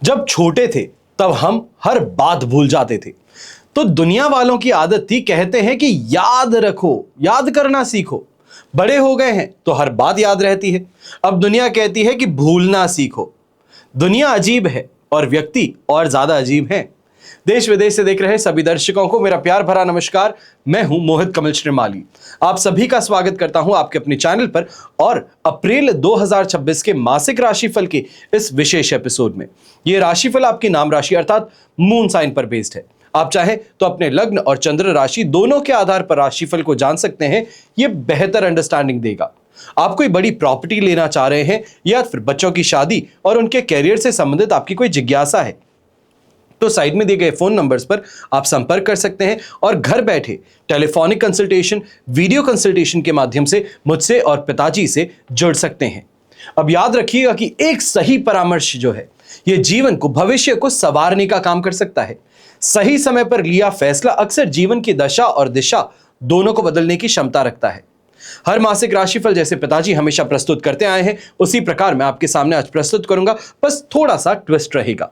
जब छोटे थे तब हम हर बात भूल जाते थे। तो दुनिया वालों की आदत थी, कहते हैं कि याद रखो, याद करना सीखो। बड़े हो गए हैं तो हर बात याद रहती है। अब दुनिया कहती है कि भूलना सीखो। दुनिया अजीब है और व्यक्ति और ज्यादा अजीब हैं। देश विदेश से देख रहे सभी दर्शकों को मेरा प्यार भरा नमस्कार। मैं हूं मोहित कमल श्रीमाली। आप सभी का स्वागत करता हूं आपके अपने चैनल पर और अप्रैल 2026 के मासिक राशिफल के इस विशेष एपिसोड में। यह राशिफल आपकी नाम राशि अर्थात मून साइन पर बेस्ड है। आप चाहे तो अपने लग्न और चंद्र राशि दोनों के आधार पर राशिफल को जान सकते हैं। यह बेहतर अंडरस्टैंडिंग देगा। आप कोई बड़ी प्रॉपर्टी लेना चाह रहे हैं या फिर बच्चों की शादी और उनके कैरियर से संबंधित आपकी कोई जिज्ञासा है तो साइड में दिए गए फोन नंबर्स पर आप संपर्क कर सकते हैं और घर बैठे टेलीफोनिक कंसल्टेशन, वीडियो कंसल्टेशन के माध्यम से मुझसे और पिताजी से जुड़ सकते हैं। अब याद रखिएगा कि एक सही परामर्श जो है यह जीवन को, भविष्य को संवारने का काम कर सकता है। सही समय पर लिया फैसला अक्सर जीवन की दशा और दिशा दोनों को बदलने की क्षमता रखता है। हर मासिक राशिफल जैसे पिताजी हमेशा प्रस्तुत करते आए हैं उसी प्रकार मैं आपके सामने आज प्रस्तुत करूंगा, बस थोड़ा सा ट्विस्ट रहेगा।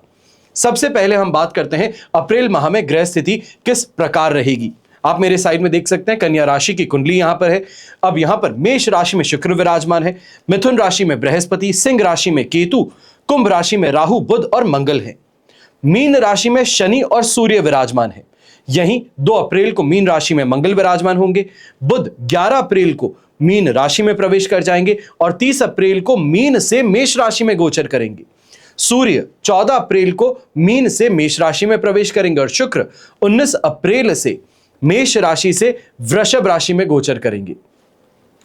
सबसे पहले हम बात करते हैं अप्रैल माह में ग्रह स्थिति किस प्रकार रहेगी। आप मेरे साइड में देख सकते हैं कन्या राशि की कुंडली यहां पर है। अब यहां पर मेष राशि में शुक्र विराजमान है, मिथुन राशि में बृहस्पति, सिंह राशि में केतु, कुंभ राशि में राहु, बुध और मंगल है। मीन राशि में शनि और सूर्य विराजमान है। यहीं 2 अप्रैल को मीन राशि में मंगल विराजमान होंगे। बुध 11 अप्रैल को मीन राशि में प्रवेश कर जाएंगे और 30 अप्रैल को मीन से मेष राशि में गोचर करेंगे। सूर्य 14 अप्रैल को मीन से मेष राशि में प्रवेश करेंगे और शुक्र 19 अप्रैल से मेष राशि से वृषभ राशि में गोचर करेंगे।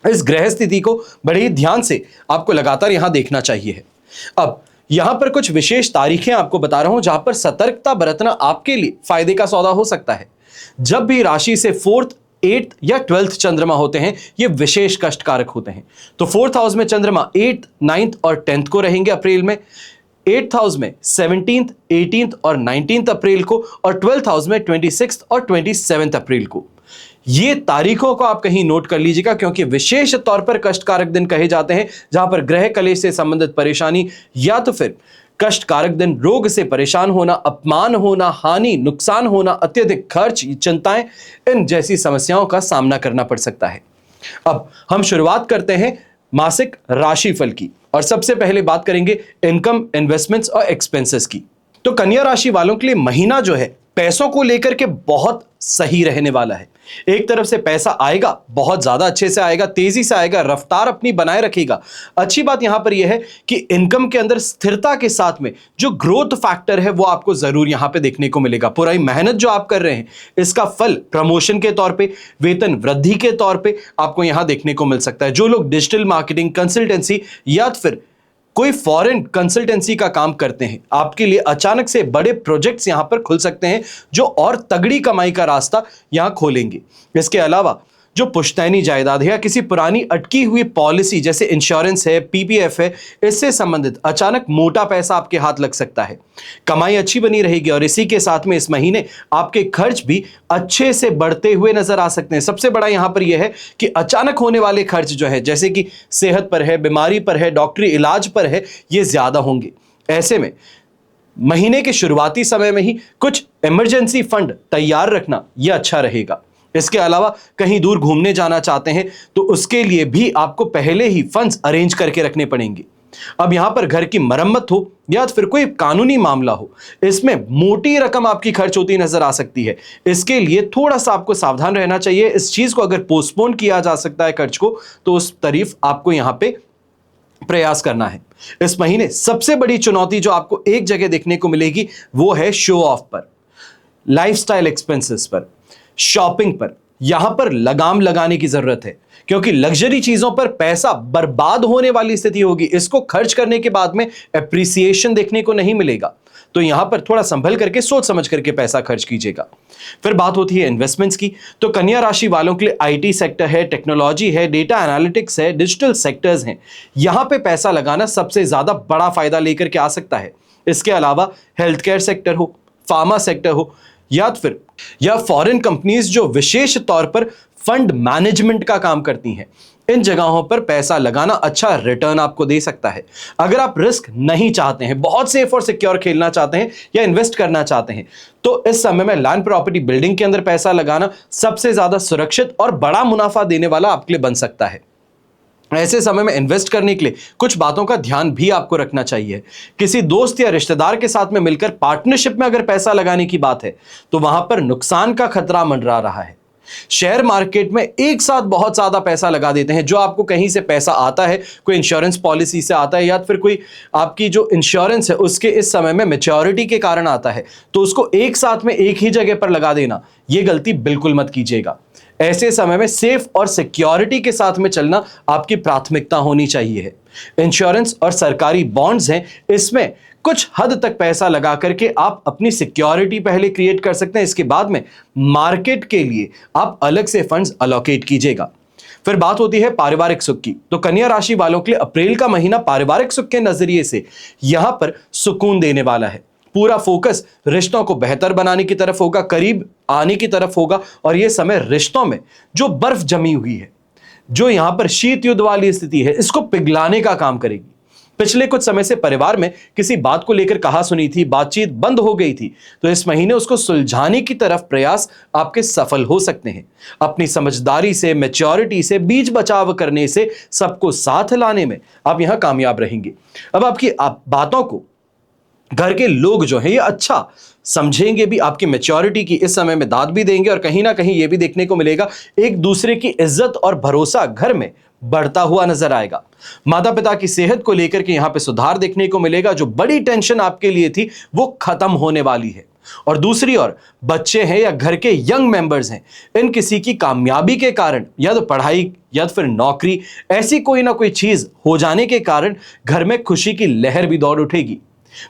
इस ग्रह स्थिति को बड़े ही ध्यान से आपको लगातार यहां देखना चाहिए है। अब यहां पर कुछ विशेष तारीखें आपको बता रहा हूं जहां पर सतर्कता बरतना आपके लिए फायदे का सौदा हो सकता है। जब भी राशि से 4th, 8th या 12th चंद्रमा होते हैं ये विशेष कष्टकारक होते हैं। तो 4th हाउस में चंद्रमा 8th, 9th और 10th को रहेंगे अप्रैल में, 8th हाउस में 17th, 18th और 19th अप्रैल को और 12th हाउस में 26th और 27th अप्रैल को। ये तारीखों को आप कहीं नोट कर लीजिएगा क्योंकि विशेष तौर पर कष्टकारक दिन कहे जाते हैं जहां पर ग्रह कलेश से संबंधित परेशानी या तो फिर कष्टकारक दिन रोग से परेशान होना, अपमान होना, हानि, नुकसान होना, अत्यधिक खर्च, चिंताएं, इन जैसी समस्याओं का सामना करना पड़ सकता है। अब हम शुरुआत करते हैं मासिक राशिफल की और सबसे पहले बात करेंगे इनकम, इन्वेस्टमेंट्स और एक्सपेंसेस की। तो कन्या राशि वालों के लिए महीना जो है पैसों को लेकर के बहुत सही रहने वाला है। एक तरफ से पैसा आएगा, बहुत ज्यादा अच्छे से आएगा, तेजी से आएगा, रफ्तार अपनी बनाए रखेगा। अच्छी बात यहां पर यह है कि इनकम के अंदर स्थिरता के साथ में जो ग्रोथ फैक्टर है वो आपको जरूर यहां पे देखने को मिलेगा। पूरी मेहनत जो आप कर रहे हैं इसका फल प्रमोशन के तौर पे, वेतन वृद्धि के तौर पे आपको यहां देखने को मिल सकता है। जो लोग डिजिटल मार्केटिंग, कंसल्टेंसी या फिर कोई फॉरेन कंसल्टेंसी का काम करते हैं आपके लिए अचानक से बड़े प्रोजेक्ट्स यहां पर खुल सकते हैं जो और तगड़ी कमाई का रास्ता यहां खोलेंगे। इसके अलावा जो पुश्तैनी जायदाद है या किसी पुरानी अटकी हुई पॉलिसी जैसे इंश्योरेंस है, पीपीएफ है, इससे संबंधित अचानक मोटा पैसा आपके हाथ लग सकता है। कमाई अच्छी बनी रहेगी और इसी के साथ में इस महीने आपके खर्च भी अच्छे से बढ़ते हुए नजर आ सकते हैं। सबसे बड़ा यहां पर यह है कि अचानक होने वाले खर्च जो है जैसे कि सेहत पर है, बीमारी पर है, डॉक्टरी इलाज पर है, ये ज्यादा होंगे। ऐसे में महीने के शुरुआती समय में ही कुछ इमरजेंसी फंड तैयार रखना यह अच्छा रहेगा। इसके अलावा कहीं दूर घूमने जाना चाहते हैं तो उसके लिए भी आपको पहले ही फंड्स अरेंज करके रखने पड़ेंगे। अब यहां पर घर की मरम्मत हो या फिर कोई कानूनी मामला हो, इसमें मोटी रकम आपकी खर्च होती नजर आ सकती है। इसके लिए थोड़ा सा आपको सावधान रहना चाहिए। इस चीज को अगर पोस्टपोन किया जा सकता है खर्च को तो उस तरफ आपको यहां पे प्रयास करना है। इस महीने सबसे बड़ी चुनौती जो आपको एक जगह देखने को मिलेगी वो है शो ऑफ पर, लाइफस्टाइल एक्सपेंसेस पर, शॉपिंग पर। यहां पर लगाम लगाने की जरूरत है क्योंकि लग्जरी चीजों पर पैसा बर्बाद होने वाली स्थिति होगी। इसको खर्च करने के बाद में एप्रिसिएशन देखने को नहीं मिलेगा। तो यहां पर थोड़ा संभल करके, सोच समझ करके पैसा खर्च कीजिएगा। फिर बात होती है इन्वेस्टमेंट्स की। तो कन्या राशि वालों के लिए आईटी सेक्टर है, टेक्नोलॉजी है, डेटा एनालिटिक्स है, डिजिटल सेक्टर्स हैं। यहां पे पैसा लगाना सबसे ज्यादा बड़ा फायदा लेकर के आ सकता है। इसके अलावा हेल्थ केयर सेक्टर हो, फार्मा सेक्टर हो या फॉरेन कंपनीज जो विशेष तौर पर फंड मैनेजमेंट का काम करती हैं, इन जगहों पर पैसा लगाना अच्छा रिटर्न आपको दे सकता है। अगर आप रिस्क नहीं चाहते हैं, बहुत सेफ और सिक्योर खेलना चाहते हैं या इन्वेस्ट करना चाहते हैं, तो इस समय में लैंड प्रॉपर्टी बिल्डिंग के अंदर पैसा लगाना सबसे ज्यादा सुरक्षित और बड़ा मुनाफा देने वाला आपके लिए बन सकता है। ऐसे समय में इन्वेस्ट करने के लिए कुछ बातों का ध्यान भी आपको रखना चाहिए। किसी दोस्त या रिश्तेदार के साथ में मिलकर पार्टनरशिप में अगर पैसा लगाने की बात है, तो वहां पर नुकसान का खतरा मंडरा रहा है। शेयर मार्केट में एक साथ बहुत ज्यादा पैसा लगा देते हैं, जो आपको कहीं से पैसा आता है, कोई इंश्योरेंस पॉलिसी से आता है या फिर कोई आपकी जो इंश्योरेंस है उसके इस समय में मैच्योरिटी के कारण आता है, तो उसको एक साथ में एक ही जगह पर लगा देना, यह गलती बिल्कुल मत कीजिएगा। ऐसे समय में सेफ और सिक्योरिटी के साथ में चलना आपकी प्राथमिकता होनी चाहिए। इंश्योरेंस और सरकारी बॉन्ड्स हैं, इसमें कुछ हद तक पैसा लगा करके आप अपनी सिक्योरिटी पहले क्रिएट कर सकते हैं, इसके बाद में मार्केट के लिए आप अलग से फंड्स अलोकेट कीजिएगा। फिर बात होती है पारिवारिक सुख की, तो कन्या राशि वालों के लिए अप्रैल का महीना पारिवारिक सुख के नजरिए से यहां पर सुकून देने वाला है। पूरा फोकस रिश्तों को बेहतर बनाने की तरफ होगा, करीब आने की तरफ होगा, और यह समय रिश्तों में जो बर्फ जमी हुई है, जो यहां पर शीत युद्ध वाली स्थिति है, इसको पिघलाने का काम करेगी। पिछले कुछ समय से परिवार में किसी बात को लेकर कहा सुनी थी, बातचीत बंद हो गई थी, तो इस महीने उसको सुलझाने की तरफ प्रयास आपके सफल हो सकते हैं। अपनी समझदारी से, मैच्योरिटी से, बीच बचाव करने से, सबको साथ लाने में आप यहां कामयाब रहेंगे। अब आपकी बातों को घर के लोग जो है ये अच्छा समझेंगे भी, आपकी मैच्योरिटी की इस समय में दाद भी देंगे, और कहीं ना कहीं ये भी देखने को मिलेगा एक दूसरे की इज्जत और भरोसा घर में बढ़ता हुआ नजर आएगा। माता पिता की सेहत को लेकर के यहां पे सुधार देखने को मिलेगा। जो बड़ी टेंशन आपके लिए थी वो खत्म होने वाली है। और दूसरी ओर बच्चे हैं या घर के यंग मेंबर्स हैं, इन किसी की कामयाबी के कारण, या तो पढ़ाई या फिर नौकरी, ऐसी कोई ना कोई चीज हो जाने के कारण घर में खुशी की लहर भी दौड़ उठेगी।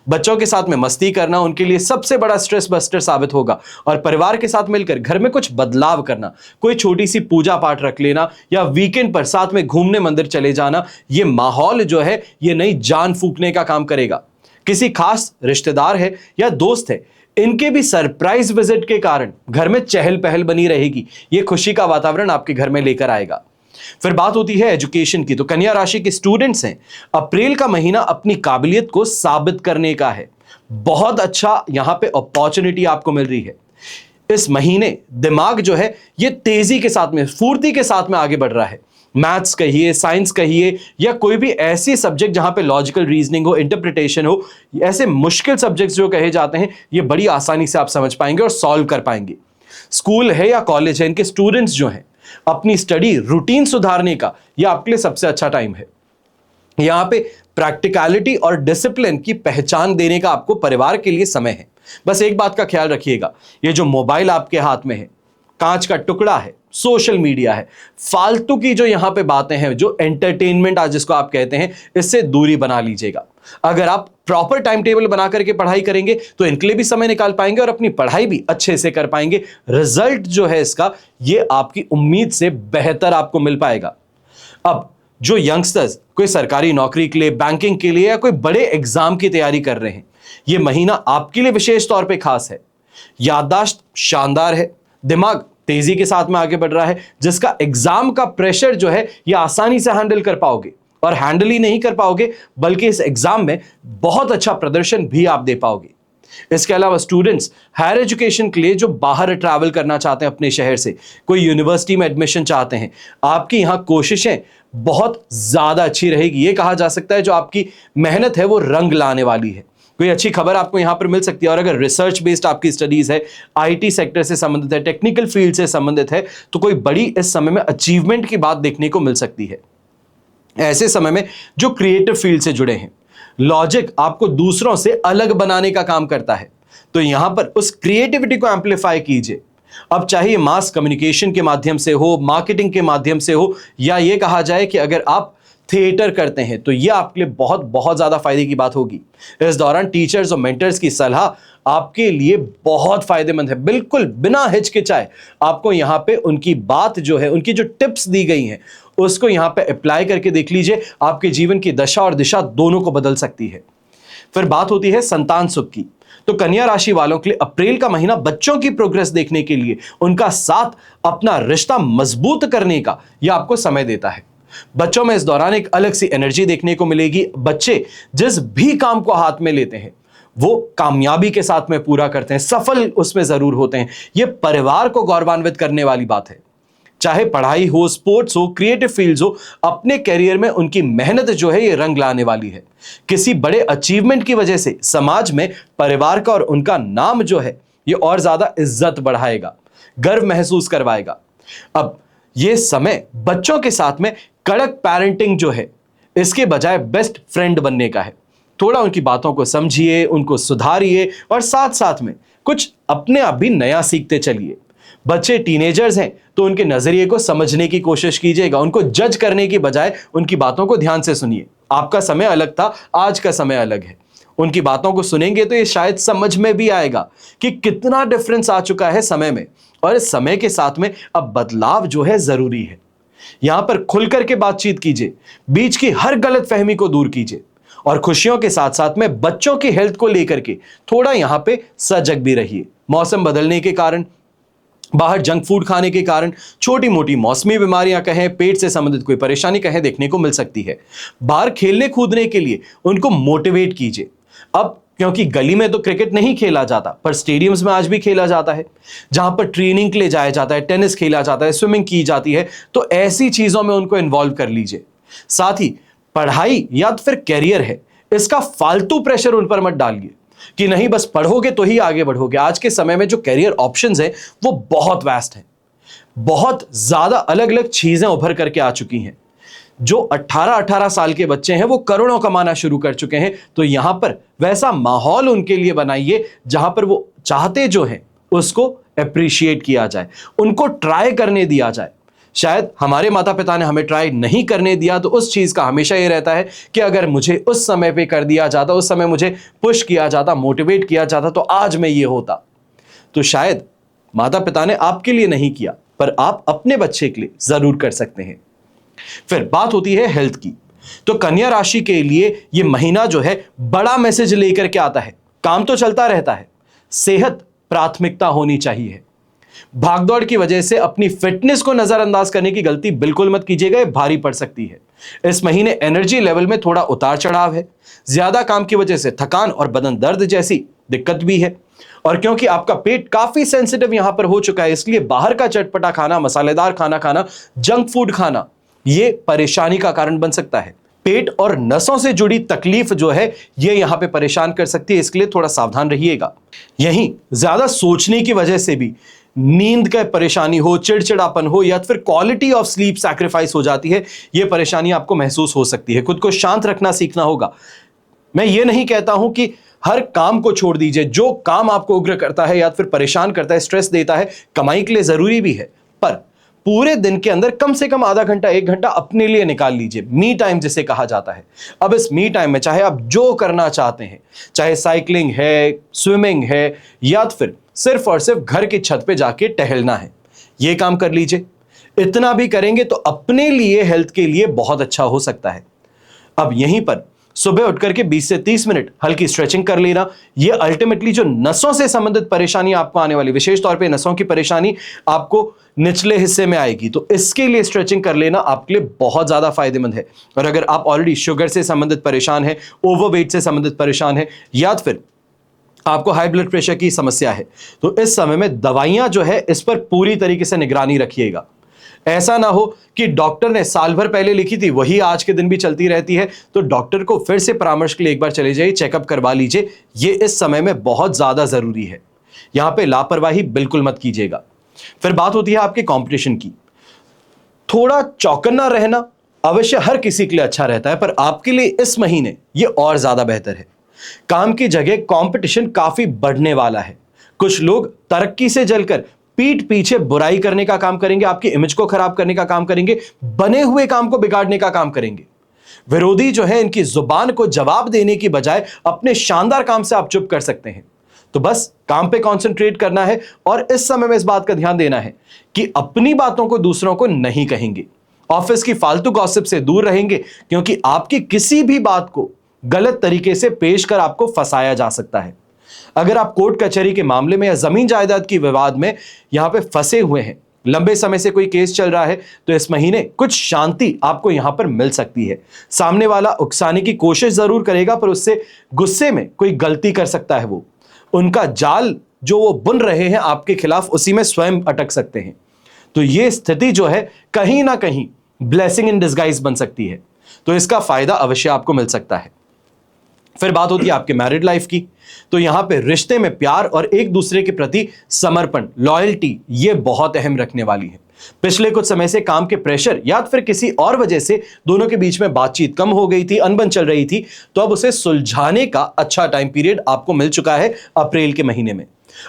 बच्चों के साथ में मस्ती करना उनके लिए सबसे बड़ा स्ट्रेस बस्टर साबित होगा, और परिवार के साथ मिलकर घर में कुछ बदलाव करना, कोई छोटी सी पूजा पाठ रख लेना या वीकेंड पर साथ में घूमने मंदिर चले जाना, ये माहौल जो है ये नई जान फूंकने का काम करेगा। किसी खास रिश्तेदार है या दोस्त है, इनके भी सरप्राइज विजिट के कारण घर में चहल पहल बनी रहेगी। ये खुशी का वातावरण आपके घर में लेकर आएगा। फिर बात होती है एजुकेशन की, तो कन्या राशि के स्टूडेंट्स हैं, अप्रैल का महीना अपनी काबिलियत को साबित करने का है। बहुत अच्छा यहां पे अपॉर्चुनिटी आपको मिल रही है। इस महीने दिमाग जो है ये तेजी के साथ में, फुर्ती के साथ में आगे बढ़ रहा है। मैथ्स कहिए, साइंस कहिए, या कोई भी ऐसी सब्जेक्ट जहां पे लॉजिकल रीजनिंग हो, इंटरप्रिटेशन हो, ऐसे मुश्किल सब्जेक्ट्स जो कहे जाते हैं, ये बड़ी आसानी से आप समझ पाएंगे और सॉल्व कर पाएंगे। स्कूल है या कॉलेज है, इनके स्टूडेंट्स जो हैं, अपनी स्टडी रूटीन सुधारने का यह आपके लिए सबसे अच्छा टाइम है। यहां पे प्रैक्टिकलिटी और डिसिप्लिन की पहचान देने का आपको परिवार के लिए समय है। बस एक बात का ख्याल रखिएगा, ये जो मोबाइल आपके हाथ में है, कांच का टुकड़ा है, सोशल मीडिया है, फालतू की जो यहां पे बातें हैं, जो एंटरटेनमेंट आज जिसको आप कहते हैं, इससे दूरी बना लीजिएगा। अगर आप प्रॉपर टाइम टेबल बना करके पढ़ाई करेंगे तो इनके लिए भी समय निकाल पाएंगे और अपनी पढ़ाई भी अच्छे से कर पाएंगे। रिजल्ट जो है इसका, ये आपकी उम्मीद से बेहतर आपको मिल पाएगा। अब जो यंगस्टर्स कोई सरकारी नौकरी के लिए, बैंकिंग के लिए या कोई बड़े एग्जाम की तैयारी कर रहे हैं, यह महीना आपके लिए विशेष तौर पे खास है। याददाश्त शानदार है, दिमाग तेजी के साथ में आगे बढ़ रहा है, जिसका एग्जाम का प्रेशर जो है यह आसानी से हैंडल कर पाओगे। और हैंडल ही नहीं कर पाओगे बल्कि इस एग्जाम में बहुत अच्छा प्रदर्शन भी आप दे पाओगे। इसके अलावा स्टूडेंट्स हायर एजुकेशन के लिए जो बाहर ट्रैवल करना चाहते हैं अपने शहर से, कोई यूनिवर्सिटी में एडमिशन चाहते हैं, आपकी यहां कोशिशें बहुत ज्यादा अच्छी रहेगी। यह कहा जा सकता है जो आपकी मेहनत है वो रंग लाने वाली है। कोई अच्छी खबर आपको यहां पर मिल सकती है। और अगर रिसर्च बेस्ड आपकी स्टडीज है, आईटी सेक्टर से संबंधित है, टेक्निकल फील्ड से संबंधित है, तो कोई बड़ी इस समय में अचीवमेंट की बात देखने को मिल सकती है। ऐसे समय में जो क्रिएटिव फील्ड से जुड़े हैं, लॉजिक आपको दूसरों से अलग बनाने का काम करता है, तो यहां पर उस क्रिएटिविटी को एम्पलीफाई कीजिए। अब चाहे मास कम्युनिकेशन के माध्यम से हो, मार्केटिंग के माध्यम से हो, या यह कहा जाए कि अगर आप थिएटर करते हैं तो यह आपके लिए बहुत बहुत ज्यादा फायदे की बात होगी। इस दौरान टीचर्स और मेंटर्स की सलाह आपके लिए बहुत फायदेमंद है। बिल्कुल बिना हिचकिचाए आपको यहां पे उनकी बात जो है, उनकी जो टिप्स दी गई हैं, उसको यहां पे अप्लाई करके देख लीजिए। आपके जीवन की दशा और दिशा दोनों को बदल सकती है। फिर बात होती है संतान सुख की, तो कन्या राशि वालों के लिए अप्रैल का महीना बच्चों की प्रोग्रेस देखने के लिए, उनका साथ, अपना रिश्ता मजबूत करने का यह आपको समय देता है। बच्चों में इस दौरान एक अलग सी एनर्जी देखने को मिलेगी। बच्चे जिस भी काम को हाथ में लेते हैं वो कामयाबी के साथ में पूरा करते हैं, सफल उसमें जरूर होते हैं। यह परिवार को गौरवान्वित करने वाली बात है। चाहे पढ़ाई हो, स्पोर्ट्स हो, क्रिएटिव फील्ड्स हो, अपने करियर में उनकी मेहनत जो है ये रंग लाने वाली है। किसी बड़े अचीवमेंट की वजह से समाज में परिवार का और उनका नाम जो है ये और ज्यादा इज्जत बढ़ाएगा, गर्व महसूस करवाएगा। अब ये समय बच्चों के साथ में कड़क पेरेंटिंग जो है इसके बजाय बेस्ट फ्रेंड बनने का है। थोड़ा उनकी बातों को समझिए, उनको सुधारिए और साथ साथ में कुछ अपने आप भी नया सीखते चलिए। बच्चे टीनेजर्स हैं तो उनके नजरिए को समझने की कोशिश कीजिएगा, उनको जज करने की बजाय उनकी बातों को ध्यान से सुनिए। आपका समय अलग था, आज का समय अलग है। उनकी बातों को सुनेंगे तो ये शायद समझ में भी आएगा कि कितना डिफरेंस आ चुका है समय में, और इस समय के साथ में अब बदलाव जो है जरूरी है। यहां पर खुल करके बातचीत कीजिए, बीच की हर गलत फहमी को दूर कीजिए और खुशियों के साथ साथ में बच्चों की हेल्थ को लेकर के थोड़ा यहां पे सजग भी रहिए। मौसम बदलने के कारण, बाहर जंक फूड खाने के कारण छोटी मोटी मौसमी बीमारियां कहें, पेट से संबंधित कोई परेशानी कहें, देखने को मिल सकती है। बाहर खेलने कूदने के लिए उनको मोटिवेट कीजिए। अब क्योंकि गली में तो क्रिकेट नहीं खेला जाता, पर स्टेडियम्स में आज भी खेला जाता है, जहां पर ट्रेनिंग के लिए जाया जाता है, टेनिस खेला जाता है, स्विमिंग की जाती है, तो ऐसी चीजों में उनको इन्वॉल्व कर लीजिए। साथ ही पढ़ाई या तो फिर कैरियर है, इसका फालतू प्रेशर उन पर मत डालिए कि नहीं बस पढ़ोगे तो ही आगे बढ़ोगे। आज के समय में जो कैरियर ऑप्शंस हैं वो बहुत वास्ट हैं, बहुत ज्यादा अलग अलग चीजें उभर करके आ चुकी हैं। जो 18-18 साल के बच्चे हैं वो करोड़ों कमाना शुरू कर चुके हैं। तो यहां पर वैसा माहौल उनके लिए बनाइए जहां पर वो चाहते जो है उसको अप्रिशिएट किया जाए, उनको ट्राई करने दिया जाए। शायद हमारे माता पिता ने हमें ट्राई नहीं करने दिया, तो उस चीज का हमेशा ये रहता है कि अगर मुझे उस समय पे कर दिया जाता, उस समय मुझे पुश किया जाता, मोटिवेट किया जाता, तो आज मैं ये होता। तो शायद माता पिता ने आपके लिए नहीं किया, पर आप अपने बच्चे के लिए जरूर कर सकते हैं। फिर बात होती है हेल्थ की। तो कन्या राशि के लिए यह महीना जो है बड़ा मैसेज लेकर के आता है। काम तो चलता रहता है, सेहत प्राथमिकता होनी चाहिए। भागदौड़ की वजह से अपनी फिटनेस को नजरअंदाज करने की गलती बिल्कुल मत कीजिएगा, ये भारी पड़ सकती है। इस महीने एनर्जी लेवल में थोड़ा उतार चढ़ाव है, ज्यादा काम की वजह से थकान और बदन दर्द जैसी दिक्कत भी है। और क्योंकि आपका पेट काफी सेंसिटिव यहां पर हो चुका है, इसलिए बाहर का चटपटा खाना, मसालेदार खाना खाना, जंक फूड खाना, यह परेशानी का कारण बन सकता है। पेट और नसों से जुड़ी तकलीफ जो है ये यहां पे परेशान कर सकती है, इसलिए थोड़ा सावधान रहिएगा। यहीं ज्यादा सोचने की वजह से भी नींद का परेशानी हो, चिड़चिड़ापन हो, या फिर क्वालिटी ऑफ स्लीप सैक्रिफाइस हो जाती है। यह परेशानी आपको महसूस हो सकती है। खुद को शांत रखना सीखना होगा। मैं ये नहीं कहता हूं कि हर काम को छोड़ दीजिए। जो काम आपको उग्र करता है या फिर परेशान करता है, स्ट्रेस देता है, कमाई के लिए जरूरी भी है, पर पूरे दिन के अंदर कम से कम आधा घंटा 1 घंटा अपने लिए निकाल लीजिए। मी टाइम जिसे कहा जाता है। अब इस मी टाइम में चाहे आप जो करना चाहते हैं, चाहे साइकिलिंग है, स्विमिंग है, या फिर सिर्फ और सिर्फ घर की छत पे जाके टहलना है, ये काम कर लीजिए। इतना भी करेंगे तो अपने लिए, हेल्थ के लिए बहुत अच्छा हो सकता है। अब यहीं पर सुबह उठकर के 20 से 30 मिनट हल्की स्ट्रेचिंग कर लेना, यह अल्टीमेटली जो नसों से संबंधित परेशानी आपको आने वाली, विशेष तौर पे नसों की परेशानी आपको निचले हिस्से में आएगी, तो इसके लिए स्ट्रेचिंग कर लेना आपके लिए बहुत ज्यादा फायदेमंद है। और अगर आप ऑलरेडी शुगर से संबंधित परेशान है, ओवरवेट से संबंधित परेशान है, या फिर आपको हाई ब्लड प्रेशर की समस्या है, तो इस समय में दवाइयां जो है इस पर पूरी तरीके से निगरानी रखिएगा। ऐसा ना हो कि डॉक्टर ने साल भर पहले लिखी थी वही आज के दिन भी चलती रहती है, तो डॉक्टर को फिर से परामर्श के लिए एक बार चले जाइए, चेकअप करवा लीजिए। ये इस समय में बहुत ज्यादा जरूरी है। यहां पे लापरवाही बिल्कुल मत कीजिएगा। फिर बात होती है आपके कंपटीशन की। थोड़ा चौकन्ना रहना अवश्य हर किसी के लिए अच्छा रहता है, पर आपके लिए इस महीने ये और ज्यादा बेहतर है। काम की जगह कंपटीशन काफी बढ़ने वाला है। कुछ लोग तरक्की से जलकर पीठ पीछे बुराई करने का काम करेंगे, आपकी इमेज को खराब करने का काम करेंगे, बने हुए काम को बिगाड़ने का काम करेंगे। विरोधी जो है इनकी जुबान को जवाब देने की बजाय अपने शानदार काम से आप चुप कर सकते हैं। तो बस काम पे कंसंट्रेट करना है और इस समय में इस बात का ध्यान देना है कि अपनी बातों को दूसरों को नहीं कहेंगे। ऑफिस की फालतू गॉसिप से दूर रहेंगे, क्योंकि आपकी किसी भी बात को गलत तरीके से पेश कर आपको फंसाया जा सकता है। अगर आप कोर्ट कचहरी के मामले में या जमीन जायदाद की विवाद में यहां पे फंसे हुए हैं, लंबे समय से कोई केस चल रहा है तो इस महीने कुछ शांति आपको यहां पर मिल सकती है। सामने वाला उकसाने की कोशिश जरूर करेगा, पर उससे गुस्से में कोई गलती कर सकता है। वो उनका जाल जो वो बुन रहे हैं आपके खिलाफ, उसी में स्वयं अटक सकते हैं। तो ये स्थिति जो है कहीं ना कहीं ब्लेसिंग इन डिस्गाइज बन सकती है, तो इसका फायदा अवश्य आपको मिल सकता है। फिर बात होती है आपके मैरिड लाइफ की। तो यहां पे रिश्ते में प्यार और एक दूसरे के प्रति समर्पण, लॉयल्टी, ये बहुत अहम रखने वाली है। पिछले कुछ समय से काम के प्रेशर या फिर किसी और वजह से दोनों के बीच में बातचीत कम हो गई थी, अनबन चल रही थी, तो अब उसे सुलझाने का अच्छा टाइम पीरियड आपको मिल चुका है अप्रैल के महीने में।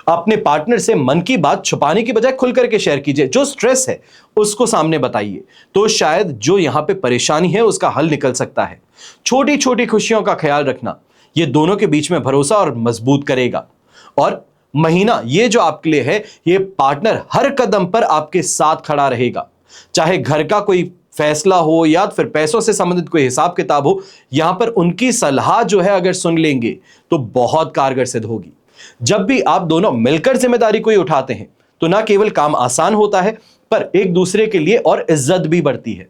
अपने पार्टनर से मन की बात छुपाने की बजाय खुल करके शेयर कीजिए। जो स्ट्रेस है उसको सामने बताइए, तो शायद जो यहां पे परेशानी है उसका हल निकल सकता है। छोटी छोटी खुशियों का ख्याल रखना ये दोनों के बीच में भरोसा और मजबूत करेगा। और महीना ये जो आपके लिए है, ये पार्टनर हर कदम पर आपके साथ खड़ा रहेगा, चाहे घर का कोई फैसला हो या फिर पैसों से संबंधित कोई हिसाब किताब हो। यहां पर उनकी सलाह जो है अगर सुन लेंगे तो बहुत कारगर सिद्ध होगी। जब भी आप दोनों मिलकर जिम्मेदारी कोई उठाते हैं तो ना केवल काम आसान होता है, पर एक दूसरे के लिए और इज्जत भी बढ़ती है।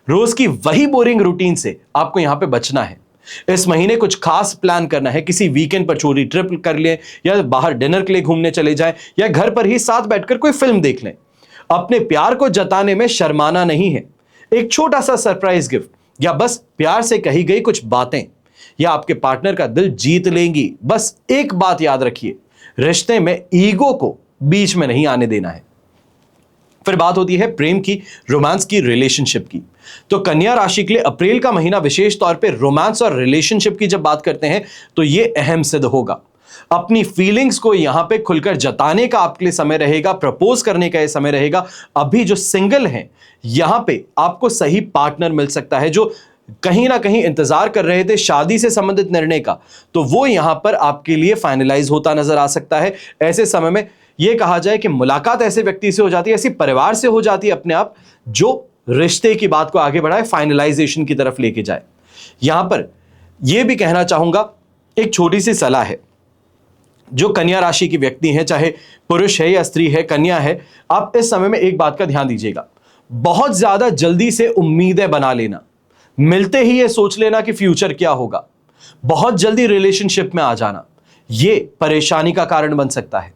रोज की वही बोरिंग रूटीन से आपको यहां पे बचना है। इस महीने कुछ खास प्लान करना है। किसी वीकेंड पर छोटी ट्रिप कर लें, या बाहर डिनर के लिए घूमने चले जाएं, या घर पर ही साथ बैठकर कोई फिल्म देख लें। अपने प्यार को जताने में शर्माना नहीं है। एक छोटा सा सरप्राइज गिफ्ट या बस प्यार से कही गई कुछ बातें या आपके पार्टनर का दिल जीत लेंगी। बस एक बात याद रखिए, रिश्ते में ईगो को बीच में नहीं आने देना है। फिर बात होती है प्रेम की, रोमांस की, रिलेशनशिप की। तो कन्या राशि के लिए अप्रैल का महीना विशेष तौर पे रोमांस और रिलेशनशिप की जब बात करते हैं तो ये अहम सिद्ध होगा। अपनी फीलिंग्स को यहां पे खुलकर जताने का आपके लिए समय रहेगा, प्रपोज करने का ये समय रहेगा। अभी जो सिंगल हैं यहां पे आपको सही पार्टनर मिल सकता है, जो कहीं ना कहीं इंतजार कर रहे थे शादी से संबंधित निर्णय का, तो वो यहां पर आपके लिए फाइनलाइज होता नजर आ सकता है। ऐसे समय में यह कहा जाए कि मुलाकात ऐसे व्यक्ति से हो जाती है, ऐसी परिवार से हो जाती है अपने आप, जो रिश्ते की बात को आगे बढ़ाए, फाइनलाइजेशन की तरफ लेके जाए। यहां पर यह भी कहना चाहूंगा, एक छोटी सी सलाह है, जो कन्या राशि की व्यक्ति हैं, चाहे पुरुष है या स्त्री है, कन्या है, आप इस समय में एक बात का ध्यान दीजिएगा। बहुत ज्यादा जल्दी से उम्मीदें बना लेना, मिलते ही ये सोच लेना कि फ्यूचर क्या होगा, बहुत जल्दी रिलेशनशिप में आ जाना, ये परेशानी का कारण बन सकता है।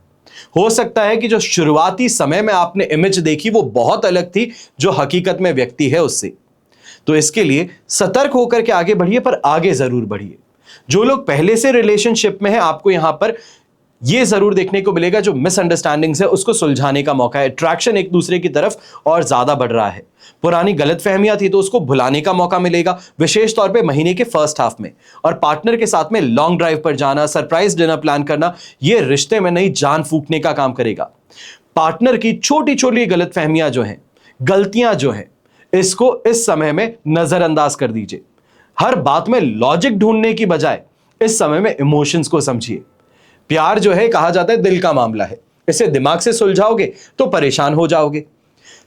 हो सकता है कि जो शुरुआती समय में आपने इमेज देखी वो बहुत अलग थी जो हकीकत में व्यक्ति है उससे। तो इसके लिए सतर्क होकर के आगे बढ़िए, पर आगे जरूर बढ़िए। जो लोग पहले से रिलेशनशिप में हैं, आपको यहां पर यह जरूर देखने को मिलेगा जो मिसअंडरस्टैंडिंग्स है उसको सुलझाने का मौका है। अट्रैक्शन एक दूसरे की तरफ और ज्यादा बढ़ रहा है। पुरानी गलतफहमियां थी तो उसको भुलाने का मौका मिलेगा, विशेष तौर पे महीने के फर्स्ट हाफ में। और पार्टनर के साथ में लॉन्ग ड्राइव पर जाना, सरप्राइज डिनर प्लान करना, यह रिश्ते में नई जान फूंकने का काम करेगा। पार्टनर की छोटी छोटी गलतफहमियां जो हैं, गलतियां जो हैं, इसको इस समय में नजरअंदाज कर दीजिए। हर बात में लॉजिक ढूंढने की बजाय इस समय में इमोशंस को समझिए। प्यार जो है कहा जाता है दिल का मामला है, इसे दिमाग से सुलझाओगे तो परेशान हो जाओगे।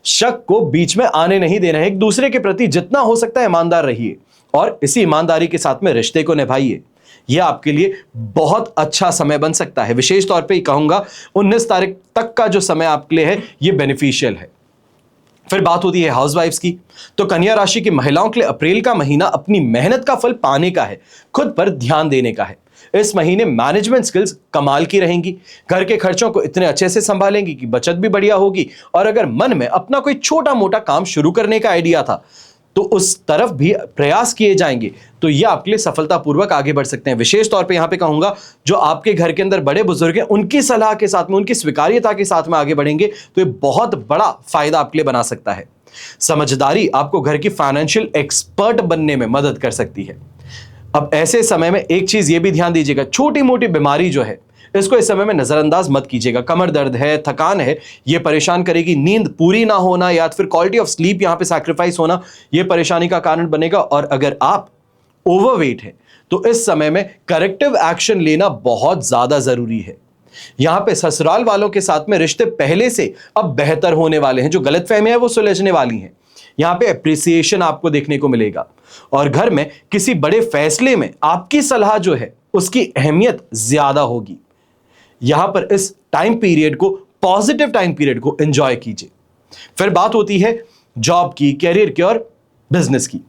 शक को बीच में आने नहीं देना है। एक दूसरे के प्रति जितना हो सकता है ईमानदार रहिए और इसी ईमानदारी के साथ में रिश्ते को निभाइए। यह आपके लिए बहुत अच्छा समय बन सकता है। विशेष तौर पे कहूंगा 19 तारीख तक का जो समय आपके लिए है यह बेनिफिशियल है। फिर बात होती है हाउसवाइफ्स की। तो कन्या राशि की महिलाओं के लिए अप्रैल का महीना अपनी मेहनत का फल पाने का है, खुद पर ध्यान देने का है। इस महीने मैनेजमेंट स्किल्स कमाल की रहेंगी। घर के खर्चों को इतने अच्छे से संभालेंगी कि बचत भी बढ़िया होगी। और अगर मन में अपना कोई छोटा मोटा काम शुरू करने का आइडिया था तो उस तरफ भी प्रयास किए जाएंगे, तो यह आपके लिए सफलतापूर्वक आगे बढ़ सकते हैं। विशेष तौर पे यहां पे कहूंगा जो आपके घर के अंदर बड़े बुजुर्ग हैं, उनकी सलाह के साथ में, उनकी स्वीकार्यता के साथ में आगे बढ़ेंगे तो ये बहुत बड़ा फायदा आपके लिए बना सकता है। समझदारी आपको घर की फाइनेंशियल एक्सपर्ट बनने में मदद कर सकती है। अब ऐसे समय में एक चीज ये भी ध्यान दीजिएगा, छोटी मोटी बीमारी जो है इसको इस समय में नजरअंदाज मत कीजिएगा। कमर दर्द है, थकान है, ये परेशान करेगी। नींद पूरी ना होना या फिर क्वालिटी ऑफ स्लीप यहां पे सैक्रिफाइस होना, ये परेशानी का कारण बनेगा। और अगर आप ओवरवेट है तो इस समय में करेक्टिव एक्शन लेना बहुत ज्यादा जरूरी है। यहां पे ससुराल वालों के साथ में रिश्ते पहले से अब बेहतर होने वाले हैं। जो गलतफहमियां हैं वो सुलझने वाली हैं। यहां पे अप्रिसिएशन आपको देखने को मिलेगा और घर में किसी बड़े फैसले में आपकी सलाह जो है उसकी अहमियत ज्यादा होगी। यहां पर इस टाइम पीरियड को, पॉजिटिव टाइम पीरियड को एंजॉय कीजिए। फिर बात होती है जॉब की, कैरियर की और बिजनेस की।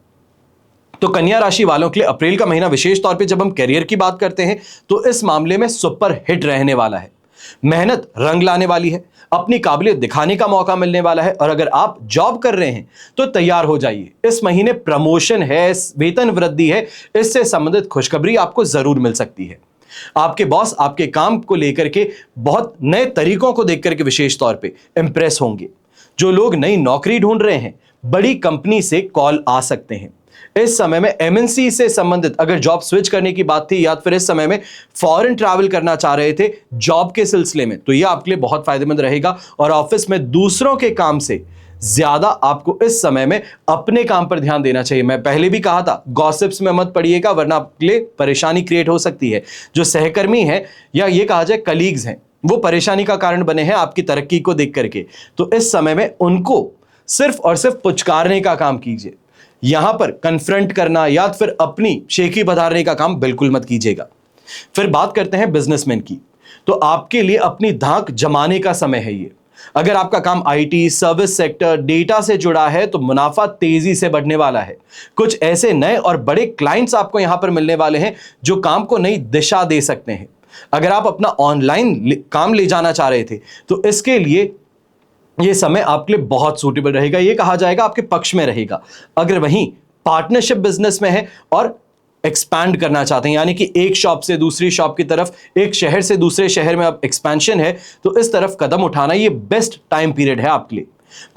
तो कन्या राशि वालों के लिए अप्रैल का महीना विशेष तौर पे जब हम करियर की बात करते हैं तो इस मामले में सुपर हिट रहने वाला है। मेहनत रंग लाने वाली है, अपनी काबिलियत दिखाने का मौका मिलने वाला है। और अगर आप जॉब कर रहे हैं तो तैयार हो जाइए, इस महीने प्रमोशन है, वेतन वृद्धि है, इससे संबंधित खुशखबरी आपको जरूर मिल सकती है। आपके बॉस आपके काम को लेकर के बहुत नए तरीकों को देख करके विशेष तौर पे इंप्रेस होंगे। जो लोग नई नौकरी ढूंढ रहे हैं, बड़ी कंपनी से कॉल आ सकते हैं। इस समय में एमएनसी से संबंधित अगर जॉब स्विच करने की बात थी या फिर इस समय में फॉरेन ट्रैवल करना चाह रहे थे जॉब के सिलसिले में, तो यह आपके लिए बहुत फायदेमंद रहेगा। और ऑफिस में दूसरों के काम से ज्यादा आपको इस समय में अपने काम पर ध्यान देना चाहिए। मैं पहले भी कहा था, गॉसिप्स में मत पड़िएगा वरना आपके लिए परेशानी क्रिएट हो सकती है। जो सहकर्मी हैं या ये कहा जाए कलीग्स हैं, वो परेशानी का कारण बने हैं आपकी तरक्की को देख करके। तो इस समय में उनको सिर्फ और सिर्फ पुचकारने का काम कीजिए। यहां पर कन्फ्रंट करना या फिर अपनी शेखी बधारने का काम बिल्कुल मत कीजिएगा। फिर बात करते हैं बिजनेसमैन की। तो आपके लिए अपनी धाक जमाने का समय है ये। अगर आपका काम आईटी, सर्विस सेक्टर, डेटा से जुड़ा है तो मुनाफा तेजी से बढ़ने वाला है। कुछ ऐसे नए और बड़े क्लाइंट्स आपको यहां पर मिलने वाले हैं जो काम को नई दिशा दे सकते हैं। अगर आप अपना ऑनलाइन काम ले जाना चाह रहे थे तो इसके लिए यह समय आपके लिए बहुत सूटेबल रहेगा, यह कहा जाएगा आपके पक्ष में रहेगा। अगर वहीं पार्टनरशिप बिजनेस में है और एक्सपैंड करना चाहते हैं, यानी कि एक शॉप से दूसरी शॉप की तरफ, एक शहर से दूसरे शहर में अब एक्सपेंशन है, तो इस तरफ कदम उठाना ये बेस्ट टाइम पीरियड है आपके लिए।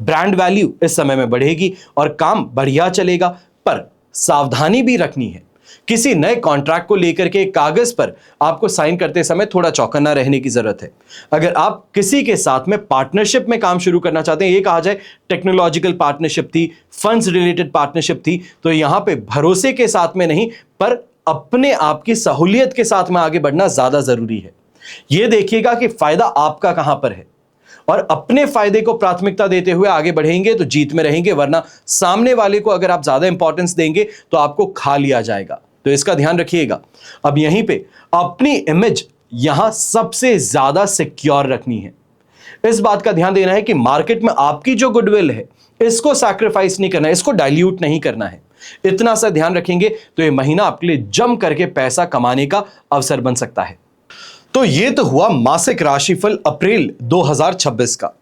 ब्रांड वैल्यू इस समय में बढ़ेगी और काम बढ़िया चलेगा, पर सावधानी भी रखनी है। किसी नए कॉन्ट्रैक्ट को लेकर के कागज पर आपको साइन करते समय थोड़ा चौकन्ना रहने की जरूरत है। अगर आप किसी के साथ में पार्टनरशिप में काम शुरू करना चाहते हैं, ये कहा जाए टेक्नोलॉजिकल पार्टनरशिप थी, फंड्स रिलेटेड पार्टनरशिप थी, तो यहां पे भरोसे के साथ में नहीं पर अपने आप की सहूलियत के साथ में आगे बढ़ना ज्यादा जरूरी है। यह देखिएगा कि फायदा आपका कहां पर है और अपने फायदे को प्राथमिकता देते हुए आगे बढ़ेंगे तो जीत में रहेंगे, वरना सामने वाले को अगर आप ज्यादा इंपॉर्टेंस देंगे तो आपको खा लिया जाएगा। तो इसका ध्यान रखिएगा। अब यहीं पे अपनी इमेज यहां सबसे ज्यादा सिक्योर रखनी है। इस बात का ध्यान देना है कि मार्केट में आपकी जो गुडविल है इसको सैक्रिफाइस नहीं करना है, इसको डाइल्यूट नहीं करना है। इतना सा ध्यान रखेंगे तो यह महीना आपके लिए जम करके पैसा कमाने का अवसर बन सकता है। तो यह तो हुआ मासिक राशिफल अप्रैल 2026 का।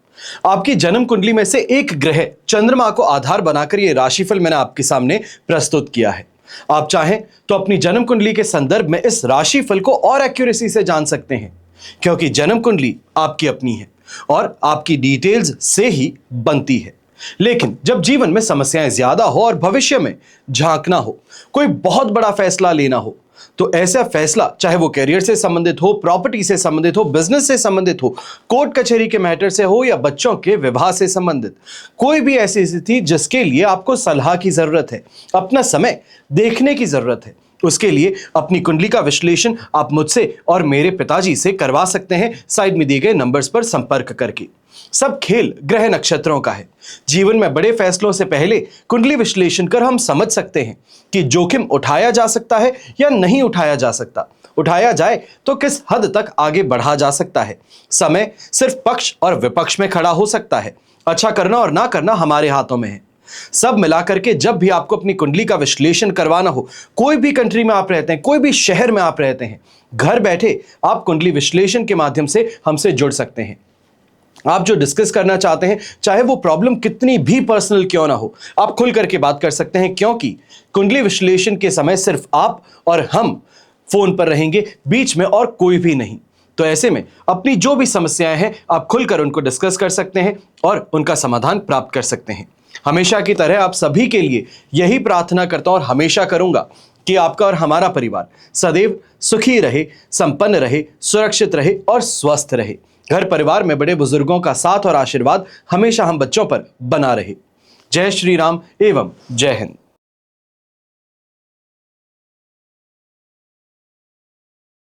आपकी जन्म कुंडली में से एक ग्रह चंद्रमा को आधार बनाकर यह राशिफल मैंने आपके सामने प्रस्तुत किया है। आप चाहें तो अपनी जन्म कुंडली के संदर्भ में इस राशिफल को और एक्यूरेसी से जान सकते हैं, क्योंकि जन्म कुंडली आपकी अपनी है और आपकी डिटेल्स से ही बनती है। लेकिन जब जीवन में समस्याएं ज्यादा हो और भविष्य में झांकना हो, कोई बहुत बड़ा फैसला लेना हो, तो ऐसा फैसला चाहे वो करियर से संबंधित हो, प्रॉपर्टी से संबंधित हो, बिजनेस से संबंधित हो, कोर्ट कचहरी के मैटर से हो या बच्चों के विवाह से संबंधित, कोई भी ऐसी स्थिति जिसके लिए आपको सलाह की जरूरत है, अपना समय देखने की जरूरत है, उसके लिए अपनी कुंडली का विश्लेषण आप मुझसे और मेरे पिताजी से करवा सकते हैं साइड में दिए गए नंबर्स पर संपर्क करके। सब खेल ग्रह नक्षत्रों का है। जीवन में बड़े फैसलों से पहले कुंडली विश्लेषण कर हम समझ सकते हैं कि जोखिम उठाया जा सकता है या नहीं उठाया जा सकता, उठाया जाए तो किस हद तक आगे बढ़ा जा सकता है। समय सिर्फ पक्ष और विपक्ष में खड़ा हो सकता है, अच्छा करना और ना करना हमारे हाथों में है। सब मिलाकर के जब भी आपको अपनी कुंडली का विश्लेषण करवाना हो, कोई भी कंट्री में आप रहते हैं, कोई भी शहर में आप रहते हैं, घर बैठे आप कुंडली विश्लेषण के माध्यम से हमसे जुड़ सकते हैं। आप जो डिस्कस करना चाहते हैं, चाहे वो प्रॉब्लम कितनी भी पर्सनल क्यों ना हो, आप खुल करके बात कर सकते हैं, क्योंकि कुंडली विश्लेषण के समय सिर्फ आप और हम फोन पर रहेंगे, बीच में और कोई भी नहीं। तो ऐसे में अपनी जो भी समस्याएं हैं आप खुलकर उनको डिस्कस कर सकते हैं और उनका समाधान प्राप्त कर सकते हैं। हमेशा की तरह आप सभी के लिए यही प्रार्थना करता हूं और हमेशा करूंगा कि आपका और हमारा परिवार सदैव सुखी रहे, संपन्न रहे, सुरक्षित रहे और स्वस्थ रहे। घर परिवार में बड़े बुजुर्गों का साथ और आशीर्वाद हमेशा हम बच्चों पर बना रहे। जय श्री राम एवं जय हिंद।